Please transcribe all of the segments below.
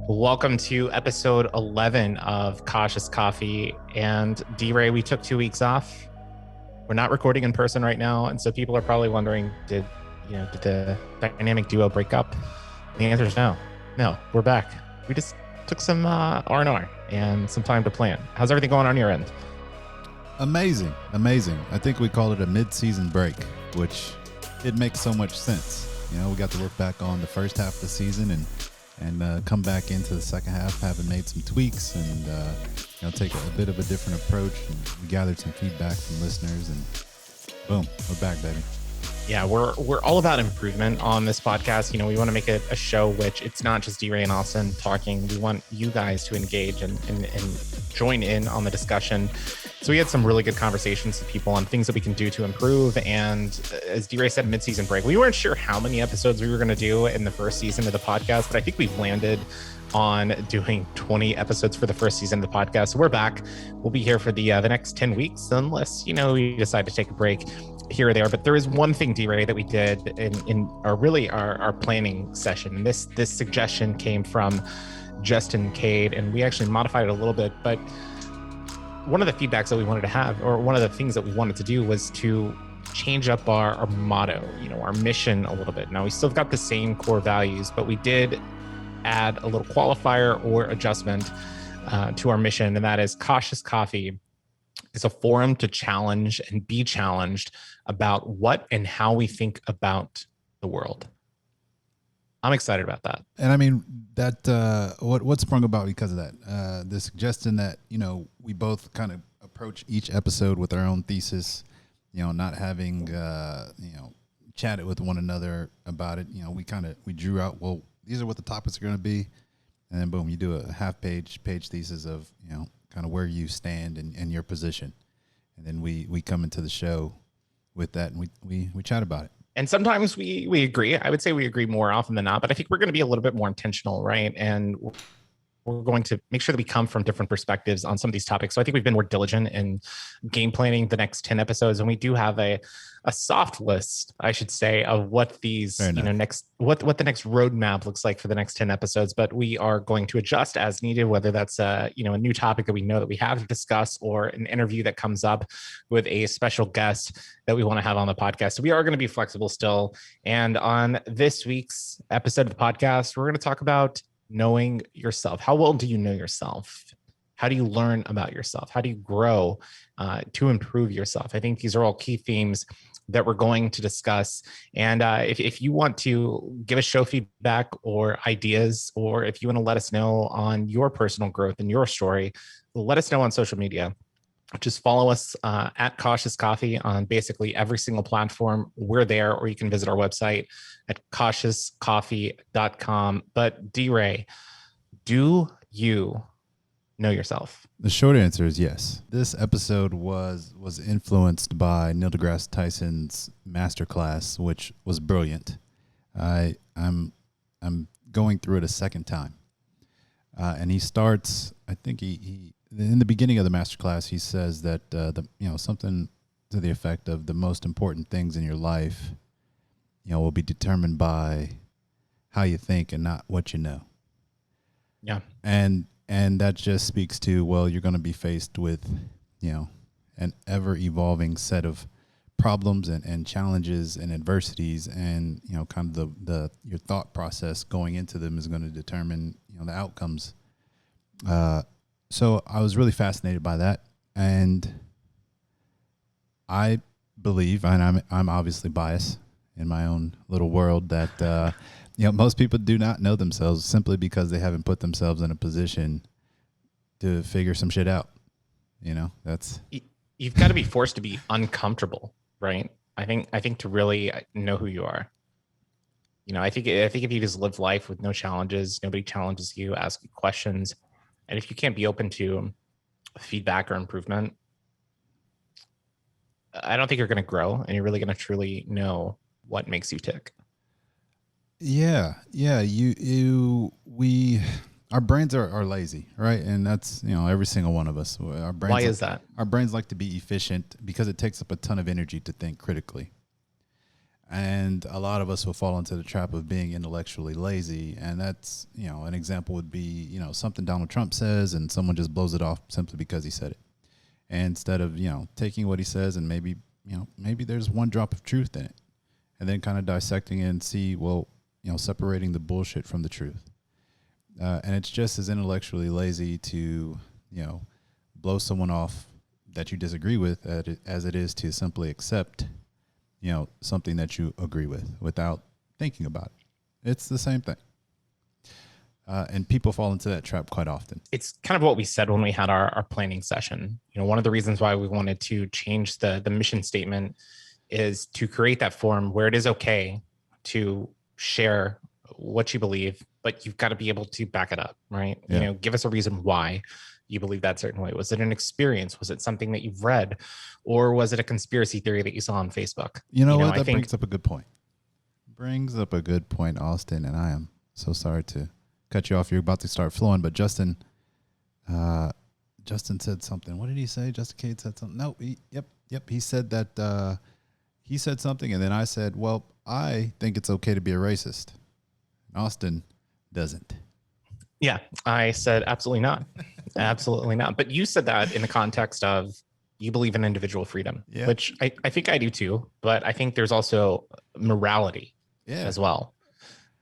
Welcome to episode 11 of Cautious Coffee. And DeRae, we took 2 weeks off. We're not recording in person right now, and so people are probably wondering, did the dynamic duo break up? The answer is no. No, we're back. We just took some R&R and some time to plan. How's everything going on your end? Amazing. I think we call it a mid-season break, which it makes so much sense. You know, we got to look back on the first half of the season and come back into the second half, having made some tweaks and take a bit of a different approach. And we gathered some feedback from listeners, and boom, we're back, baby. Yeah, we're all about improvement on this podcast. You know, we want to make it a show which it's not just DeRae and Austin talking. We want you guys to engage and join in on the discussion. So we had some really good conversations with people on things that we can do to improve. And as DeRae said, mid-season break, we weren't sure how many episodes we were going to do in the first season of the podcast, but I think we've landed on doing 20 episodes for the first season of the podcast. So we're back. We'll be here for the next 10 weeks, unless, we decide to take a break here or there. But there is one thing, DeRae, that we did in our planning session. And this suggestion came from Justin Cade, and we actually modified it a little bit. But one of the feedbacks that we wanted to have, or one of the things that we wanted to do, was to change up our motto, our mission a little bit. Now, we still got the same core values, but we did add a little qualifier or adjustment to our mission, and that is Cautious Coffee is a forum to challenge and be challenged about what and how we think about the world. I'm excited about that. And I mean, that what sprung about because of that, the suggestion that, we both kind of approach each episode with our own thesis, not having, chatted with one another about it. We drew out, well, these are what the topics are going to be. And then boom, you do a half-page thesis of, kind of where you stand in your position. And then we come into the show with that, and we chat about it. And sometimes we agree. I would say we agree more often than not, but I think we're going to be a little bit more intentional, right? And we're going to make sure that we come from different perspectives on some of these topics. So I think we've been more diligent in game planning the next 10 episodes. And we do have a soft list, I should say, of what these, what the next roadmap looks like for the next 10 episodes. But we are going to adjust as needed, whether that's a new topic that we know that we have to discuss, or an interview that comes up with a special guest that we want to have on the podcast. So we are going to be flexible still. And on this week's episode of the podcast, we're going to talk about knowing yourself. How well do you know yourself? How do you learn about yourself? How do you grow to improve yourself? I think these are all key themes that we're going to discuss. And if you want to give us show feedback or ideas, or if you want to let us know on your personal growth and your story, let us know on social media. Just follow us at Cautious Coffee on basically every single platform. We're there, or you can visit our website at cautiouscoffee.com. But DeRae, do you know yourself? The short answer is yes. This episode was influenced by Neil deGrasse Tyson's masterclass, which was brilliant. I'm going through it a second time, and he starts. I think he in the beginning of the masterclass, he says that something to the effect of the most important things in your life, will be determined by how you think and not what you know. Yeah. And that just speaks to, well, you're going to be faced with, an ever evolving set of problems and challenges and adversities, and, kind of your thought process going into them is going to determine, the outcomes. So I was really fascinated by that, and I believe, and I'm obviously biased in my own little world, that most people do not know themselves simply because they haven't put themselves in a position to figure some shit out. That's you've got to be forced to be uncomfortable, right? I think to really know who you are. I think if you just live life with no challenges, nobody challenges you, ask you questions. And if you can't be open to feedback or improvement, I don't think you're going to grow, and you're really going to truly know what makes you tick. Yeah. Our brains are lazy, right? And that's, every single one of us. Our brains Why is that? Our brains like to be efficient because it takes up a ton of energy to think critically. And a lot of us will fall into the trap of being intellectually lazy. And that's, an example would be, something Donald Trump says and someone just blows it off simply because he said it. And instead of, taking what he says and maybe there's one drop of truth in it, and then kind of dissecting it and see, well, separating the bullshit from the truth. And it's just as intellectually lazy to, blow someone off that you disagree with as it is to simply accept, something that you agree with without thinking about it. It's the same thing. And people fall into that trap quite often. It's kind of what we said when we had our planning session. One of the reasons why we wanted to change the mission statement is to create that forum where it is okay to share what you believe, but you've got to be able to back it up, right? Yeah. Give us a reason why you believe that certain way. Was it an experience? Was it something that you've read? Or was it a conspiracy theory that you saw on Facebook? What? That brings up a good point. Austin, and I am so sorry to cut you off. You're about to start flowing, but Justin said something. What did he say? Justin Cade said something. No, yep. He said that he said something, and then I said, well, I think it's okay to be a racist. Austin doesn't. Yeah, I said absolutely not. Absolutely not. But you said that in the context of you believe in individual freedom, which I think I do too. But I think there's also morality as well.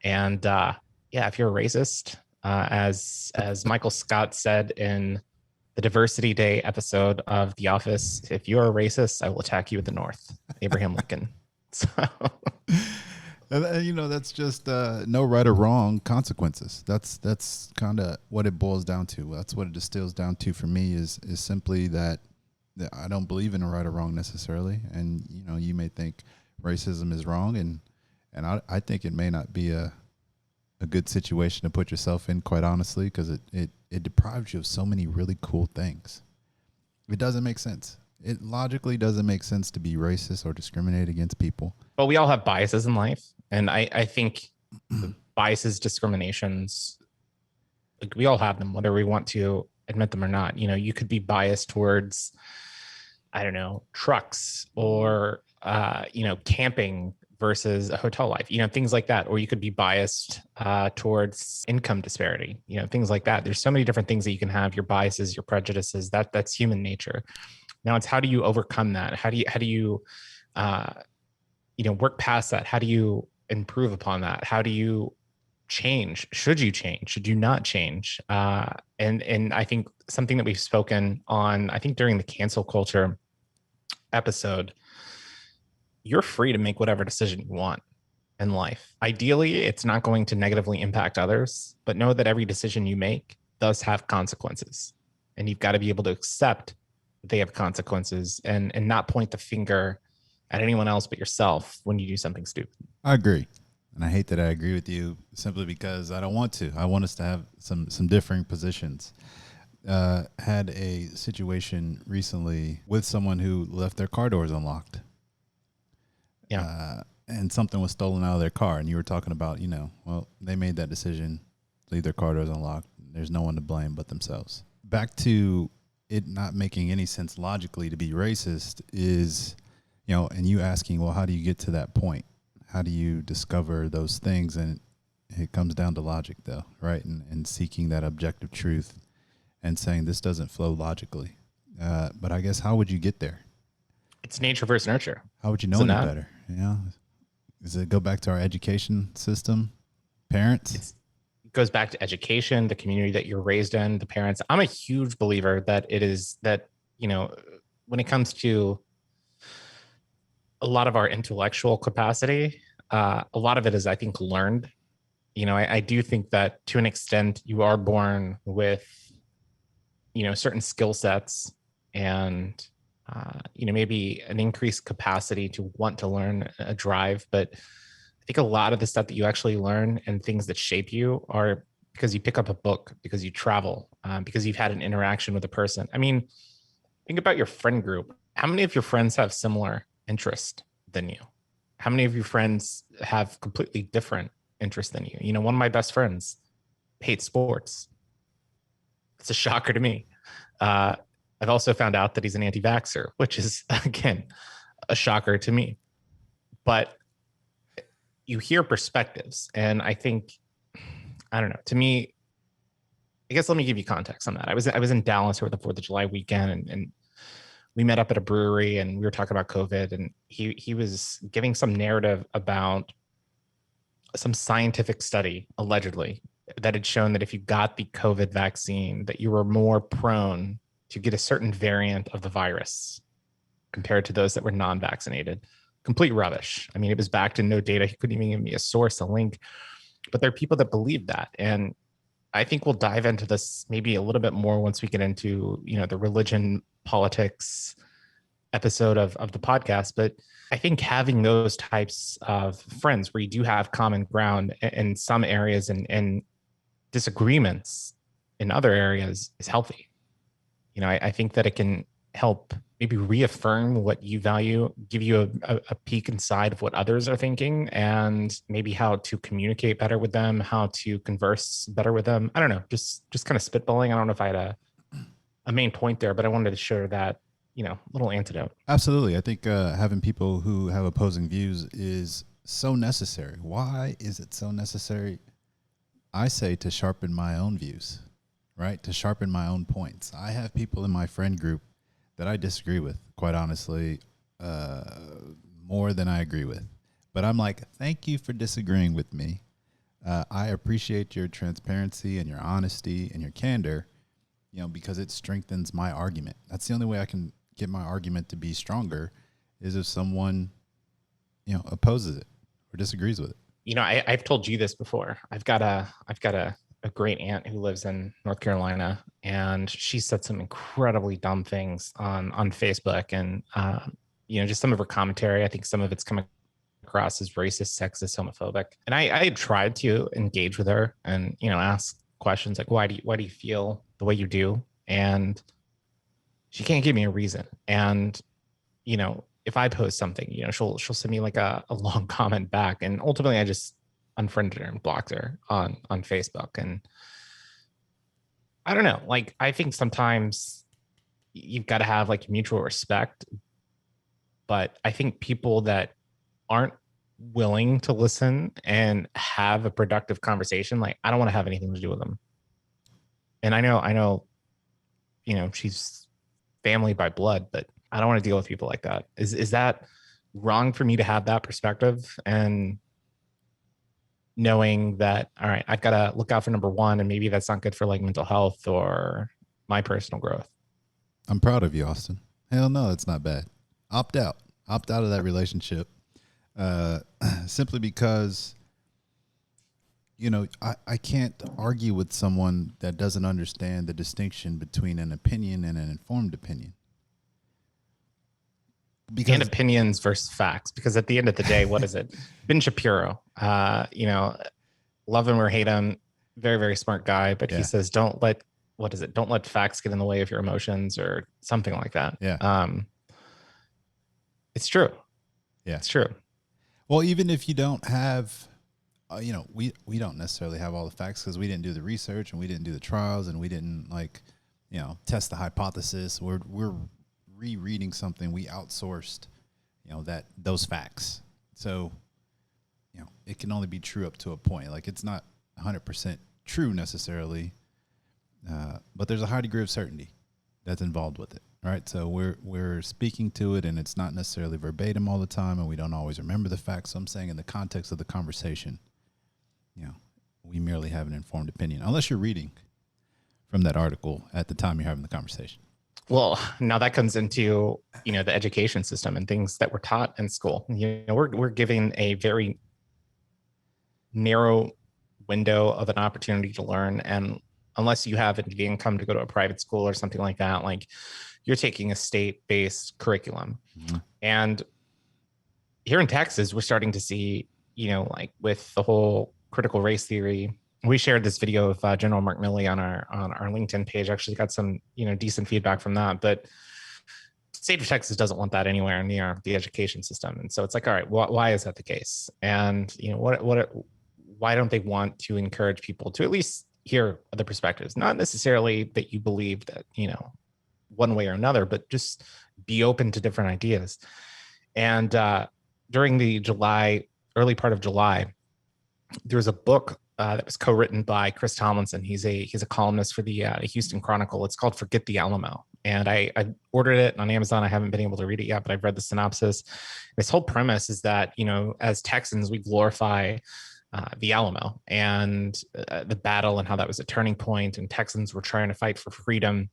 And if you're a racist, as Michael Scott said in the Diversity Day episode of The Office, if you're a racist, I will attack you at the North. Abraham Lincoln. So... that's just no right or wrong consequences. That's kind of what it boils down to. That's what it distills down to for me is simply that I don't believe in a right or wrong necessarily. And, you may think racism is wrong. And I think it may not be a good situation to put yourself in, quite honestly, because it deprives you of so many really cool things. It doesn't make sense. It logically doesn't make sense to be racist or discriminate against people. But we all have biases in life. And I think biases, discriminations, like we all have them, whether we want to admit them or not. You could be biased towards, I don't know, trucks or, camping versus a hotel life, things like that. Or you could be biased towards income disparity, things like that. There's so many different things that you can have, your biases, your prejudices, that's human nature. Now it's how do you overcome that? How do you work past that? How do you improve upon that? How do you change? Should you change? Should you not change? And I think something that we've spoken on, I think during the cancel culture episode, you're free to make whatever decision you want in life. Ideally, it's not going to negatively impact others, but know that every decision you make does have consequences. And you've got to be able to accept that they have consequences and not point the finger at anyone else but yourself when you do something stupid. I agree. And I hate that I agree with you simply because I don't want to. I want us to have some differing positions. Had a situation recently with someone who left their car doors unlocked. Yeah. And something was stolen out of their car. And you were talking about, they made that decision, leave their car doors unlocked. There's no one to blame but themselves. Back to it not making any sense logically to be racist is... and you asking, well, how do you get to that point? How do you discover those things? And it comes down to logic, though, right? And seeking that objective truth and saying this doesn't flow logically. But I guess how would you get there? It's nature versus nurture. How would you know any better? Does it go back to our education system? Parents? It goes back to education, the community that you're raised in, the parents. I'm a huge believer that it is that, when it comes to a lot of our intellectual capacity, a lot of it is, I think, learned. I do think that to an extent you are born with, certain skill sets and, maybe an increased capacity to want to learn, a drive. But I think a lot of the stuff that you actually learn and things that shape you are because you pick up a book, because you travel, because you've had an interaction with a person. I mean, think about your friend group. How many of your friends have similar interest than you? How many of your friends have completely different interests than you? One of my best friends hates sports. It's a shocker to me. Uh, I've also found out that he's an anti-vaxxer, which is, again, a shocker to me. But you hear perspectives, and I think, I don't know, to me, I guess let me give you context on that. I was in Dallas over the 4th of July weekend, and we met up at a brewery, and we were talking about COVID, and he was giving some narrative about some scientific study, allegedly, that had shown that if you got the COVID vaccine, that you were more prone to get a certain variant of the virus compared to those that were non-vaccinated. Complete rubbish. I mean, it was backed in no data. He couldn't even give me a source, a link. But there are people that believe that. And I think we'll dive into this maybe a little bit more once we get into, the religion, politics episode of the podcast. But I think having those types of friends where you do have common ground in some areas and disagreements in other areas is healthy. I think that it can help maybe reaffirm what you value, give you a peek inside of what others are thinking, and maybe how to communicate better with them, how to converse better with them. I don't know, just kind of spitballing. I don't know if I had a main point there, but I wanted to share that, little antidote. Absolutely. I think having people who have opposing views is so necessary. Why is it so necessary? I say to sharpen my own views, right? To sharpen my own points. I have people in my friend group that I disagree with, quite honestly, more than I agree with. But I'm like, thank you for disagreeing with me. I appreciate your transparency and your honesty and your candor, because it strengthens my argument. That's the only way I can get my argument to be stronger, is if someone, opposes it or disagrees with it. I've told you this before. I've got a great aunt who lives in North Carolina, and she said some incredibly dumb things on Facebook, and just some of her commentary. I think some of it's coming across as racist, sexist, homophobic. And I had tried to engage with her and ask questions like, why do you feel the way you do? And she can't give me a reason. And if I post something, she'll send me like a long comment back, and ultimately I just unfriended her and blocked her on Facebook. And I don't know, like, I think sometimes you've got to have like mutual respect, but I think people that aren't willing to listen and have a productive conversation, like, I don't want to have anything to do with them. And I know, she's family by blood, but I don't want to deal with people like that. Is that wrong for me to have that perspective? And knowing that, all right, I've got to look out for number one, and maybe that's not good for like mental health or my personal growth. I'm proud of you, Austin. Hell no, it's not bad. Opt out of that relationship. Simply because, I can't argue with someone that doesn't understand the distinction between an opinion and an informed opinion. And opinions versus facts, because at the end of the day, what is it? Ben Shapiro, love him or hate him, very, very smart guy, but he says, don't let facts get in the way of your emotions, or something like that. Yeah. It's true. Yeah. It's true. Well, even if you don't have, we don't necessarily have all the facts, because we didn't do the research and we didn't do the trials and we didn't test the hypothesis. We're rereading something we outsourced, those facts. So, it can only be true up to a point. Like, it's not 100% true necessarily, but there's a high degree of certainty that's involved with it. Right. So we're speaking to it, and it's not necessarily verbatim all the time, and we don't always remember the facts. So I'm saying, in the context of the conversation, we merely have an informed opinion, unless you're reading from that article at the time you're having the conversation. Well, now that comes into, the education system and things that we're taught in school. We're given a very narrow window of an opportunity to learn. And unless you have the income to go to a private school or something like that, like, you're taking a state-based curriculum. Mm-hmm. And here in Texas, we're starting to see, like with the whole critical race theory, we shared this video of General Mark Milley on our LinkedIn page. Actually got some, decent feedback from that. But the state of Texas doesn't want that anywhere near the education system. And so it's like, all right, why is that the case? And, why don't they want to encourage people to at least hear other perspectives, not necessarily that you believe that, one way or another, but just be open to different ideas. And during the early part of July, there was a book that was co-written by Chris Tomlinson. He's a columnist for the Houston Chronicle. It's called Forget the Alamo. And I ordered it on Amazon. I haven't been able to read it yet, but I've read the synopsis. This whole premise is that, as Texans, we glorify the Alamo and the battle and how that was a turning point, and Texans were trying to fight for freedom.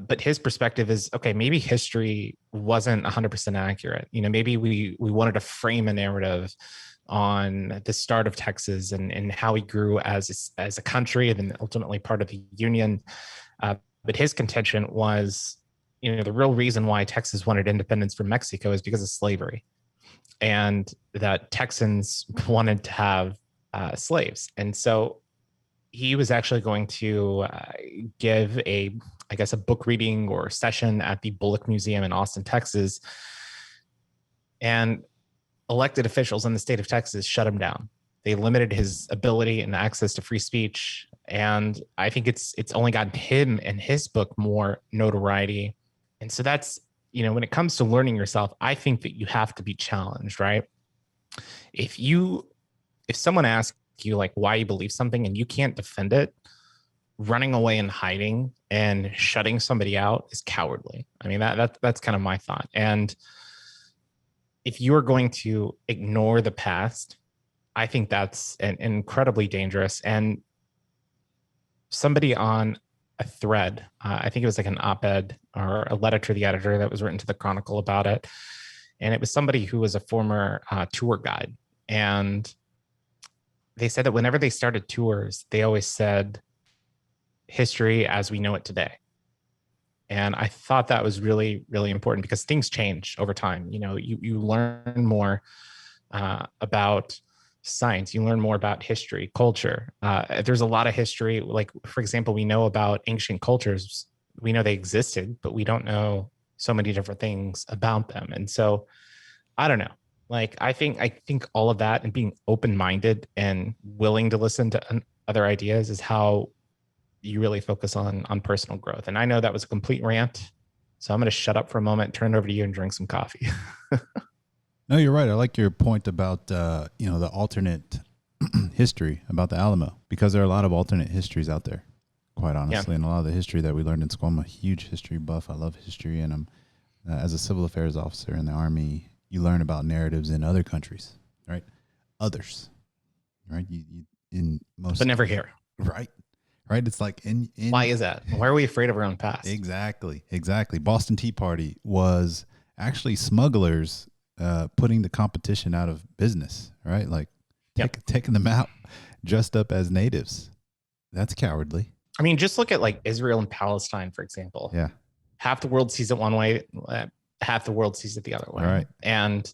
But his perspective is, okay, maybe history wasn't 100% accurate. Maybe we wanted to frame a narrative on the start of Texas and how he grew as a country and then ultimately part of the Union. But his contention was, the real reason why Texas wanted independence from Mexico is because of slavery, and that Texans wanted to have slaves. And so he was actually going to give a book reading or session at the Bullock Museum in Austin, Texas. And elected officials in the state of Texas shut him down. They limited his ability and access to free speech. And I think it's only gotten him and his book more notoriety. And so that's, when it comes to learning yourself, I think that you have to be challenged, right? If someone asks you like why you believe something and you can't defend it, running away and hiding and shutting somebody out is cowardly. I mean, that's kind of my thought. And if you're going to ignore the past, I think that's incredibly dangerous. And somebody on a thread, I think it was like an op-ed or a letter to the editor that was written to the Chronicle about it. And it was somebody who was a former tour guide. And they said that whenever they started tours, they always said history as we know it today. And I thought that was really, really important because things change over time. You learn more about science. You learn more about history, culture. There's a lot of history. Like, for example, we know about ancient cultures. We know they existed, but we don't know so many different things about them. And so I don't know. Like, I think all of that and being open-minded and willing to listen to other ideas is how you really focus on personal growth. And I know that was a complete rant, so I'm going to shut up for a moment, turn it over to you and drink some coffee. No, you're right. I like your point about, the alternate history about the Alamo, because there are a lot of alternate histories out there, quite honestly. Yeah. And a lot of the history that we learned in school, I'm a huge history buff. I love history. And I'm, as a civil affairs officer in the Army, you learn about narratives in other countries, right? Others, right? But never here. Right. Right. It's like why is that? Why are we afraid of our own past? Exactly. Boston Tea Party was actually smugglers putting the competition out of business, right? Like taking them out dressed up as natives. That's cowardly. I mean, just look at like Israel and Palestine, for example. Yeah. Half the world sees it one way, half the world sees it the other way. Right. And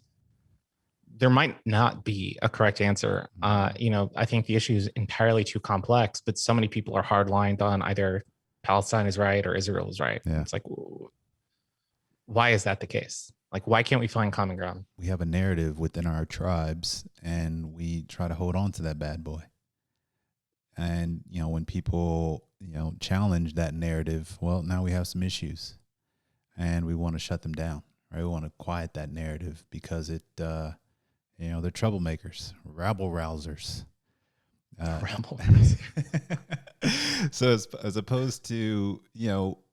there might not be a correct answer. I think the issue is entirely too complex, but so many people are hardlined on either Palestine is right or Israel is right. Yeah. It's like, why is that the case? Like, why can't we find common ground? We have a narrative within our tribes and we try to hold on to that bad boy. And, when people, challenge that narrative, well, now we have some issues and we want to shut them down, right? We want to quiet that narrative because it, they're troublemakers, rabble rousers. Rabble rousers. So as opposed to,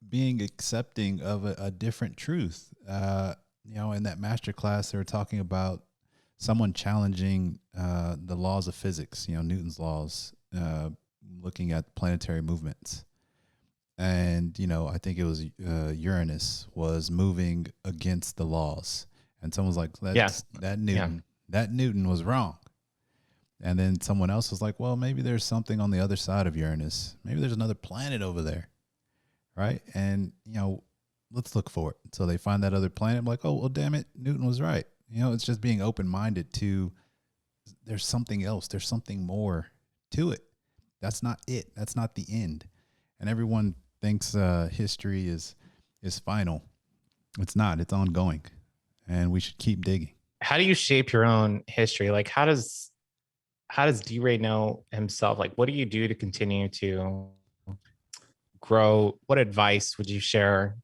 being accepting of a different truth, in that master class, they were talking about someone challenging the laws of physics, Newton's laws, looking at planetary movements. And, I think it was Uranus was moving against the laws. And someone's like, that Newton was wrong. And then someone else was like, well, maybe there's something on the other side of Uranus. Maybe there's another planet over there. Right. And, let's look for it. So they find that other planet. I'm like, oh, well, damn it. Newton was right. It's just being open-minded to there's something else. There's something more to it. That's not it. That's not the end. And everyone thinks history is final. It's not. It's ongoing. And we should keep digging. How do you shape your own history? Like, how does how does DeRae know himself? Like, what do you do to continue to grow? What advice would you share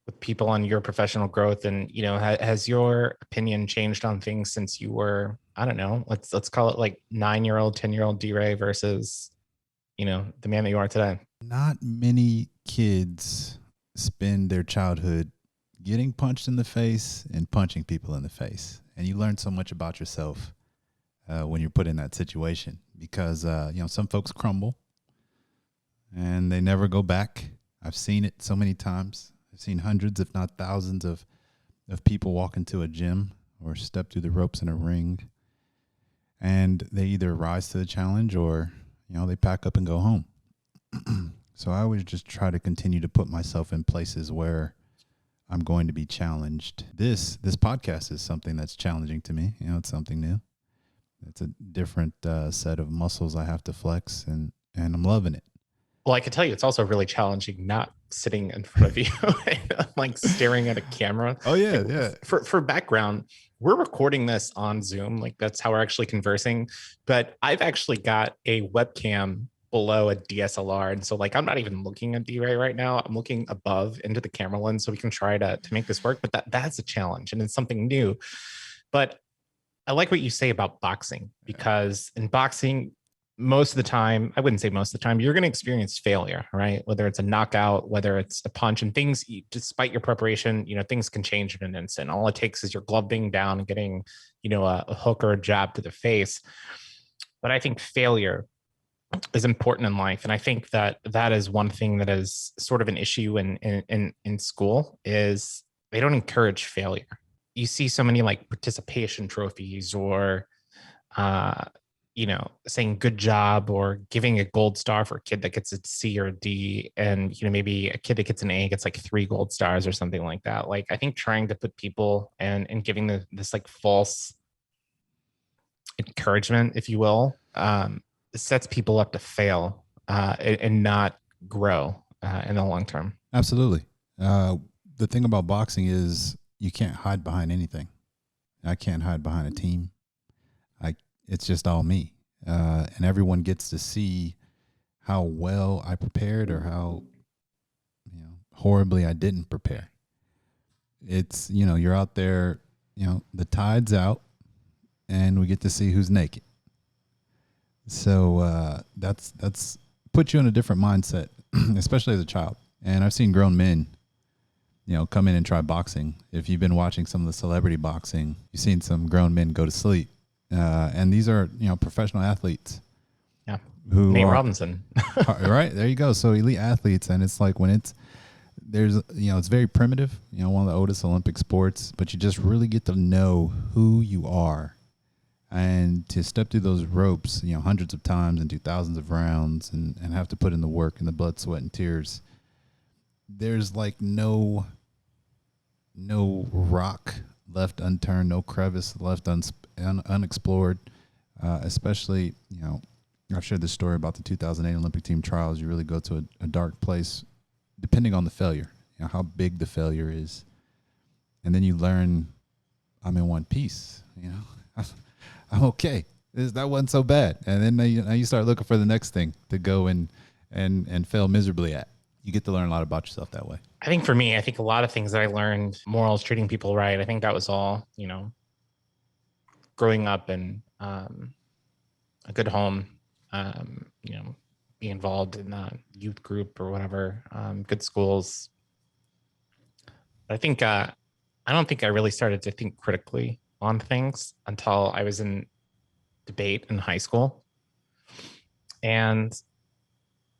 with people on your professional growth? And has your opinion changed on things since you were, I don't know, let's call it like 9-year-old, 10-year-old DeRae versus the man that you are today? Not many kids spend their childhood getting punched in the face and punching people in the face, and you learn so much about yourself when you're put in that situation, because some folks crumble and they never go back. I've seen it so many times. I've seen hundreds, if not thousands, of people walk into a gym or step through the ropes in a ring, and they either rise to the challenge or they pack up and go home. So I always just try to continue to put myself in places where I'm going to be challenged. This podcast is something that's challenging to me. It's something new. It's a different set of muscles I have to flex, and I'm loving it. Well, I can tell you, it's also really challenging not sitting in front of you, like staring at a camera. Oh yeah, yeah. For background, we're recording this on Zoom. Like that's how we're actually conversing. But I've actually got a webcam below a DSLR, and so like I'm not even looking at DeRae right now. I'm looking above into the camera lens, so we can try to make this work. But that's a challenge, and it's something new. But I like what you say about boxing, because in boxing, most of the time, I wouldn't say most of the time, you're going to experience failure, right? Whether it's a knockout, whether it's a punch, and things, despite your preparation, things can change in an instant. All it takes is your glove being down and getting, a hook or a jab to the face. But I think failure is important in life. And I think that is one thing that is sort of an issue in school, is they don't encourage failure. You see so many like participation trophies, or, saying good job, or giving a gold star for a kid that gets a C or a D. And, maybe a kid that gets an A gets like 3 gold stars or something like that. Like, I think trying to put people and giving this like false encouragement, if you will, sets people up to fail and not grow in the long term. Absolutely. The thing about boxing is you can't hide behind anything. I can't hide behind a team. It's just all me. And everyone gets to see how well I prepared, or how horribly I didn't prepare. It's, you're out there, the tide's out, and we get to see who's naked. So that's put you in a different mindset, especially as a child. And I've seen grown men, come in and try boxing. If you've been watching some of the celebrity boxing, you've seen some grown men go to sleep. And these are, professional athletes. Yeah. Who Nate Robinson. Right. There you go. So elite athletes. And it's like when it's very primitive, one of the oldest Olympic sports, but you just really get to know who you are, and to step through those ropes, hundreds of times and do thousands of rounds, and have to put in the work and the blood, sweat, and tears. There's like no rock left unturned, no crevice left unexplored, especially, I've shared this story about the 2008 Olympic team trials. You really go to a dark place, depending on the failure, how big the failure is. And then you learn, I'm in one piece, I'm okay. That wasn't so bad. And then now you start looking for the next thing to go and fail miserably at. You get to learn a lot about yourself that way. I think for me, a lot of things that I learned, morals, treating people right, I think that was all, growing up in a good home, being involved in a youth group or whatever, good schools. But I think, I don't think I really started to think critically on things until I was in debate in high school. And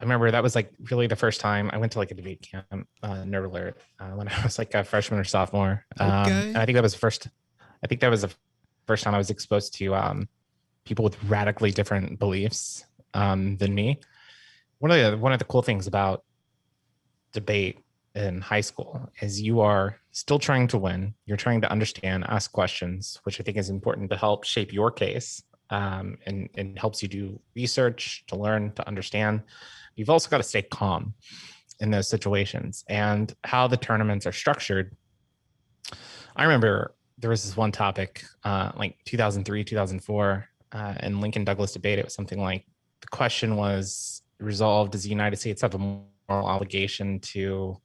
I remember that was like really the first time I went to like a debate camp, nerd alert, when I was like a freshman or sophomore. And I think that was the first time I was exposed to people with radically different beliefs than me. One of the cool things about debate in high school is you are still trying to win. You're trying to understand, ask questions, which I think is important to help shape your case, and helps you do research, to learn, to understand. You've also got to stay calm in those situations, and how the tournaments are structured. I remember there was this one topic, like 2003, 2004. and Lincoln Douglas debate, it was something like the question was resolved: does the United States have a moral obligation to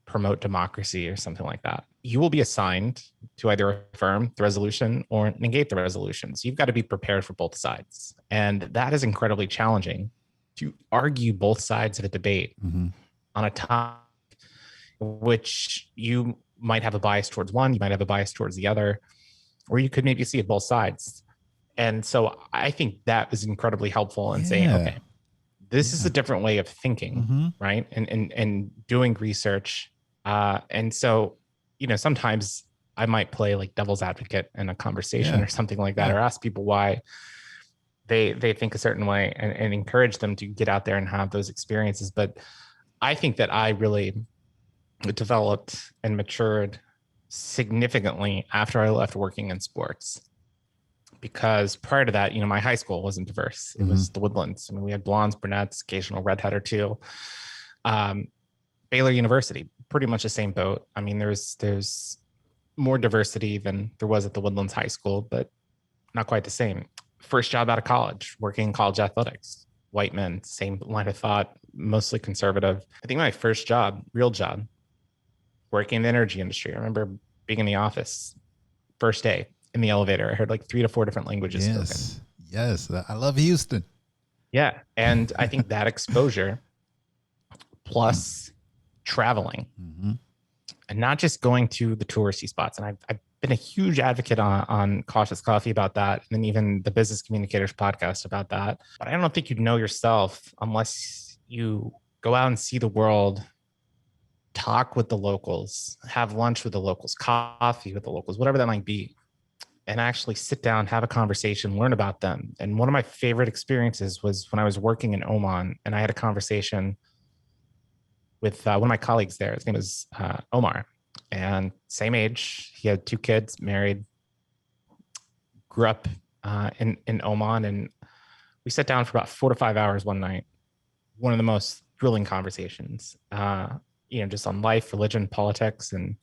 promote democracy or something like that? You will be assigned to either affirm the resolution or negate the resolution. So you've got to be prepared for both sides. And that is incredibly challenging to argue both sides of a debate on a topic which you might have a bias towards one, you might have a bias towards the other, or you could maybe see it both sides. And so I think that was incredibly helpful in saying, okay, this is a different way of thinking, right? And doing research. And so, sometimes I might play like devil's advocate in a conversation or something like that, or ask people why they think a certain way and encourage them to get out there and have those experiences. But I think that I really developed and matured significantly after I left working in sports. Because prior to that, my high school wasn't diverse. It was the Woodlands. I mean, we had blondes, brunettes, occasional redhead or two. Baylor University, pretty much the same boat. I mean, there's more diversity than there was at the Woodlands High School, but not quite the same. First job out of college, working in college athletics, white men, same line of thought, mostly conservative. I think my first job, real job, working in the energy industry. I remember being in the office, first day in the elevator. I heard like 3 to 4 different languages spoken. Yes. I love Houston. Yeah. And I think that exposure plus traveling and not just going to the touristy spots. And I've been a huge advocate on Cautious Coffee about that. And then even the Business Communicators podcast about that. But I don't think you'd know yourself unless you go out and see the world, talk with the locals, have lunch with the locals, coffee with the locals, whatever that might be, and actually sit down, have a conversation, learn about them. And one of my favorite experiences was when I was working in Oman and I had a conversation with one of my colleagues there. His name was Omar, and same age. He had 2 kids, married, grew up in Oman. And we sat down for about 4 to 5 hours one night. One of the most thrilling conversations, just on life, religion, politics. And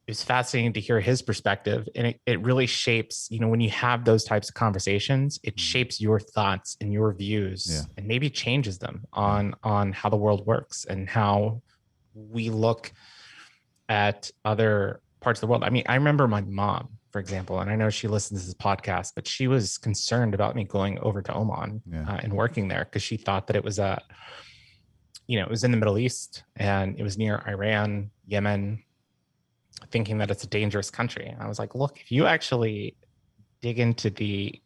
it was fascinating to hear his perspective. And it really shapes, when you have those types of conversations, it shapes your thoughts and your views and maybe changes them on how the world works and how we look at other parts of the world. I mean, I remember my mom, for example, and I know she listens to this podcast, but she was concerned about me going over to Oman and working there because she thought that it was it was in the Middle East and it was near Iran, Yemen, thinking that it's a dangerous country. And I was like, look, if you actually dig into the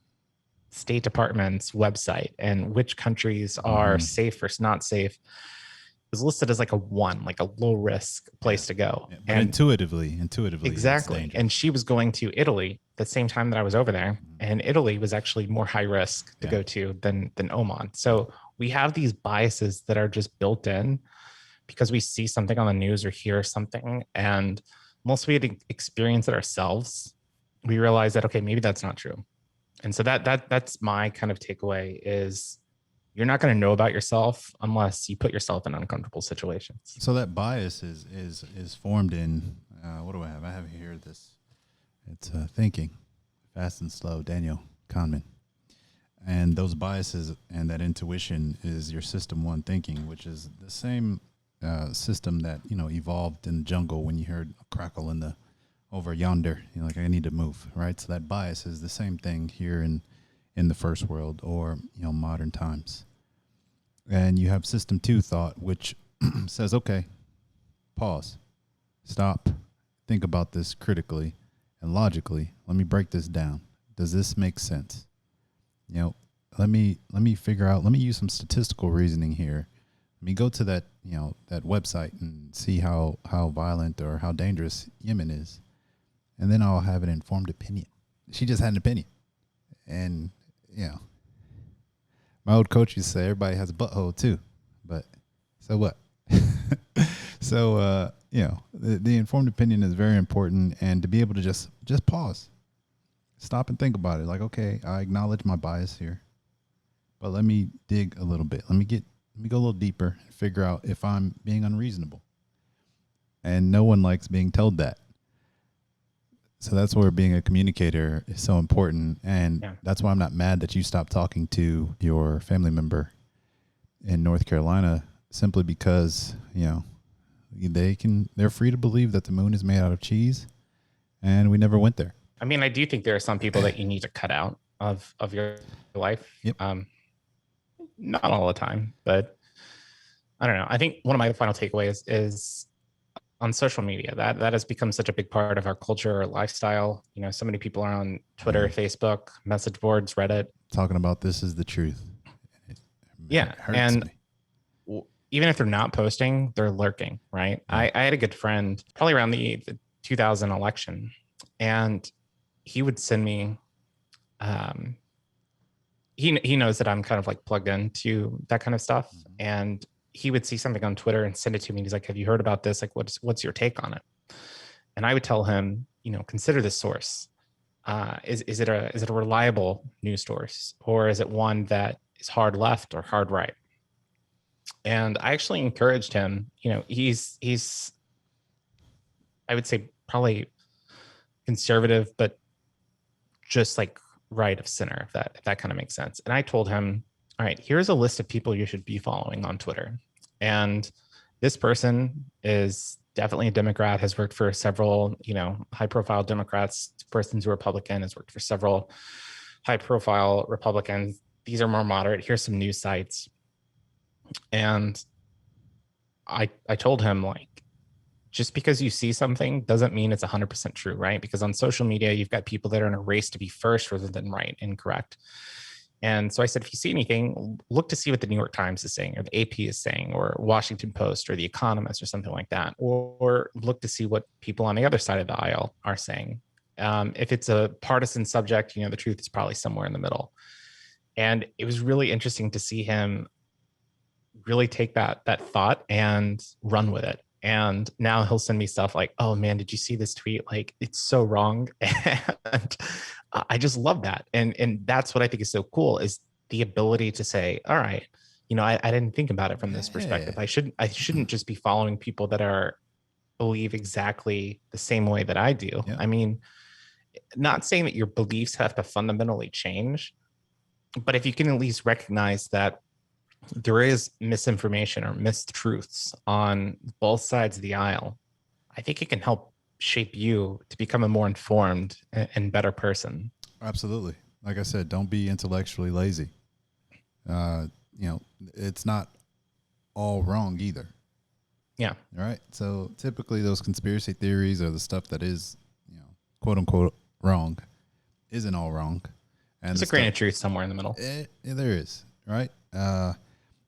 State Department's website and which countries are safe versus not safe, it was listed as like a 1, like a low risk place to go. Yeah, and intuitively, exactly. And she was going to Italy the same time that I was over there, and Italy was actually more high risk to go to than Oman. So we have these biases that are just built in because we see something on the news or hear something, and once we had to experience it ourselves, we realize that, okay, maybe that's not true. And so that's my kind of takeaway is you're not going to know about yourself unless you put yourself in uncomfortable situations. So that bias is formed in, what do I have? I have here this, it's thinking, fast and slow, Daniel Kahneman. And those biases and that intuition is your system 1 thinking, which is the same system that evolved in the jungle when you heard a crackle in the over yonder. You're like, I need to move, right? So that bias is the same thing here in the first world or modern times. And you have system 2 thought, which says, okay, pause, stop, think about this critically and logically. Let me break this down. Does this make sense? Let me figure out. Let me use some statistical reasoning here. Let me go to that, that website and see how violent or how dangerous Yemen is. And then I'll have an informed opinion. She just had an opinion. And, my old coach used to say everybody has a butthole too. But so what? So, the informed opinion is very important. And to be able to just pause, stop and think about it. Like, okay, I acknowledge my bias here, but let me dig a little bit. Let me go a little deeper and figure out if I'm being unreasonable. And no one likes being told that. So that's where being a communicator is so important. And that's why I'm not mad that you stopped talking to your family member in North Carolina, simply because, they're free to believe that the moon is made out of cheese, and we never went there. I mean, I do think there are some people that you need to cut out of your life. Yep. Not all the time, but I don't know. I think one of my final takeaways is on social media. That has become such a big part of our culture, our lifestyle. So many people are on Twitter, Facebook, message boards, Reddit, talking about this is the truth. It hurts me. Even if they're not posting, they're lurking, right? I had a good friend probably around the 2000 election, and he would send me, he knows that I'm kind of like plugged into that kind of stuff. And he would see something on Twitter and send it to me. He's like, have you heard about this? Like, what's your take on it? And I would tell him, consider this source. Is it a reliable news source, or is it one that is hard left or hard right? And I actually encouraged him. He's I would say probably conservative, but just like right of center, if that kind of makes sense. And I told him, all right, here's a list of people you should be following on Twitter. And this person is definitely a Democrat, has worked for several, high profile Democrats. This person's a Republican, has worked for several high profile Republicans. These are more moderate. Here's some news sites. And I told him, like, just because you see something doesn't mean it's 100% true, right? Because on social media, you've got people that are in a race to be first rather than right and correct. And so I said, if you see anything, look to see what the New York Times is saying, or the AP is saying, or Washington Post, or the Economist, or something like that. Or look to see what people on the other side of the aisle are saying. If it's a partisan subject, the truth is probably somewhere in the middle. And it was really interesting to see him really take that thought and run with it. And now he'll send me stuff like, oh man, did you see this tweet? Like, it's so wrong. And I just love that. And that's what I think is so cool, is the ability to say, all right, I didn't think about it from this perspective. I shouldn't just be following people that believe exactly the same way that I do. Yeah. I mean, not saying that your beliefs have to fundamentally change, but if you can at least recognize that there is misinformation or mistruths on both sides of the aisle, I think it can help shape you to become a more informed and better person. Absolutely. Like I said, don't be intellectually lazy. It's not all wrong either. Yeah. All right. So typically those conspiracy theories are the stuff that is, quote unquote wrong, isn't all wrong. And there's a grain of truth somewhere in the middle. There is, right?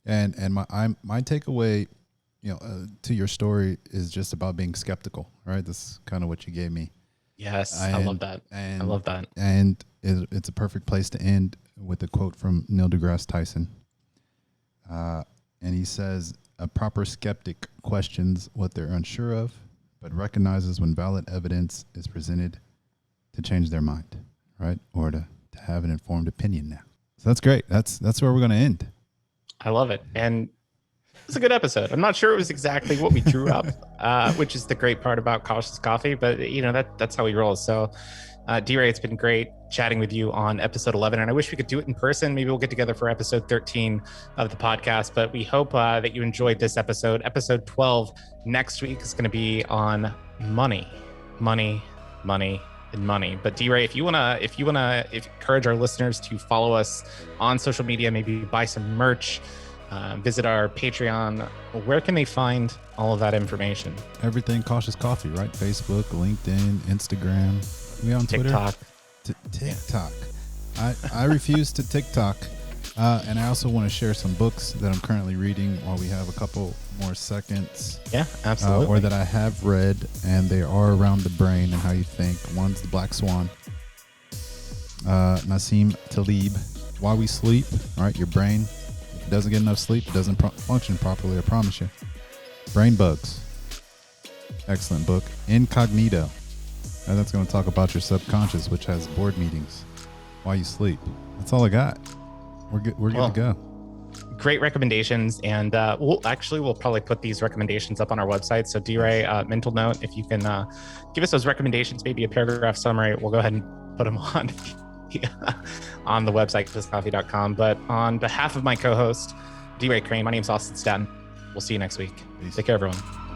And my takeaway, to your story is just about being skeptical, right? That's kind of what you gave me. Yes, I love that. I love that. And it's a perfect place to end with a quote from Neil deGrasse Tyson. And he says, a proper skeptic questions what they're unsure of, but recognizes when valid evidence is presented to change their mind, right? Or to have an informed opinion now. So that's great. That's where we're going to end. I love it. And it's a good episode. I'm not sure it was exactly what we drew up, which is the great part about Cautious Coffee, but that's how we roll. So DeRae, it's been great chatting with you on episode 11, and I wish we could do it in person. Maybe we'll get together for episode 13 of the podcast, but we hope that you enjoyed this episode. Episode 12 next week is going to be on money. But DeRae, if you wanna encourage our listeners to follow us on social media, maybe buy some merch, visit our Patreon, where can they find all of that information? Everything Cautious Coffee, right? Facebook, LinkedIn, Instagram. We on TikTok. TikTok. I refuse to TikTok. And I also want to share some books that I'm currently reading while we have a couple more seconds. Yeah, absolutely. Or that I have read, and they are around the brain and how you think. One's The Black Swan. Nassim Taleb, Why We Sleep, right? Your brain, if it doesn't get enough sleep, it doesn't function properly, I promise you. Brain Bugs. Excellent book. Incognito. And that's going to talk about your subconscious, which has board meetings while you sleep. That's all I got. We're good to go. great recommendations, and we'll probably put these recommendations up on our website. So DeRae, mental note, if you can give us those recommendations, maybe a paragraph summary, we'll go ahead and put them on on the website, thiscoffee.com. But on behalf of my co-host DeRae Crane, my name's Austin Staton. We'll see you next week. Peace. Take care, everyone.